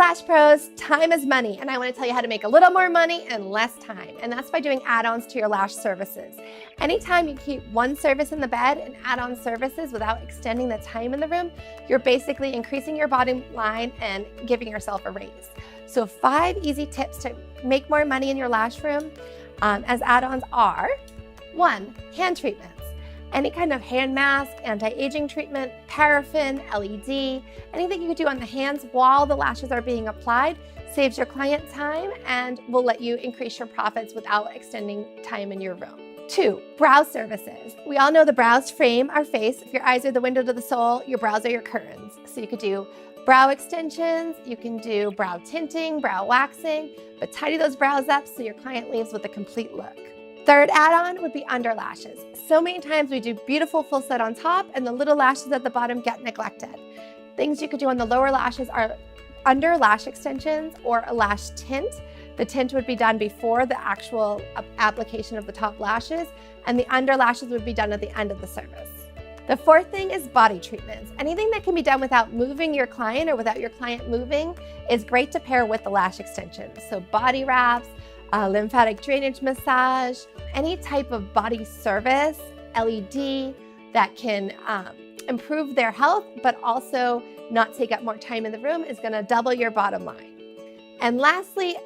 Lash Pros, time is money, and I want to tell you how to make a little more money in less time, and that's by doing add-ons to your lash services. Anytime you keep one service in the bed and add on services without extending the time in the room, you're basically increasing your bottom line and giving yourself a raise. So 5 easy tips to make more money in your lash room as add-ons are: 1, hand treatments. Any kind of hand mask, anti-aging treatment, paraffin, LED, anything you could do on the hands while the lashes are being applied saves your client time and will let you increase your profits without extending time in your room. 2, brow services. We all know the brows frame our face. If your eyes are the window to the soul, your brows are your curtains. So you could do brow extensions, you can do brow tinting, brow waxing, but tidy those brows up so your client leaves with a complete look. 3rd add-on would be under lashes. So many times we do beautiful full set on top and the little lashes at the bottom get neglected. Things you could do on the lower lashes are under lash extensions or a lash tint. The tint would be done before the actual application of the top lashes, and the under lashes would be done at the end of the service. The 4th thing is body treatments. Anything that can be done without moving your client or without your client moving is great to pair with the lash extensions. So body wraps, lymphatic drainage massage, any type of body service, LED that can improve their health, but also not take up more time in the room is gonna double your bottom line. And lastly,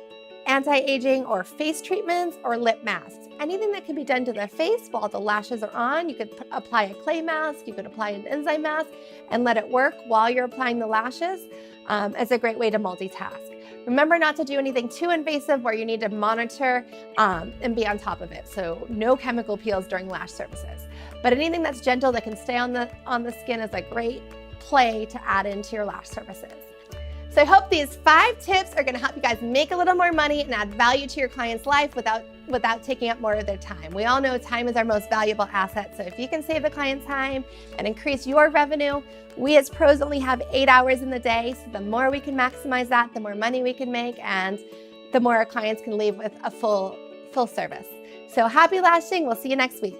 anti-aging or face treatments or lip masks. Anything that can be done to the face while the lashes are on. You could apply a clay mask, you could apply an enzyme mask and let it work while you're applying the lashes. It's a great way to multitask. Remember not to do anything too invasive where you need to monitor and be on top of it. So no chemical peels during lash services. But anything that's gentle that can stay on the skin is a great play to add into your lash services. So I hope these 5 tips are going to help you guys make a little more money and add value to your client's life without taking up more of their time. We all know time is our most valuable asset. So if you can save the client time and increase your revenue, we as pros only have 8 hours in the day. So the more we can maximize that, the more money we can make, and the more our clients can leave with a full service. So happy lashing. We'll see you next week.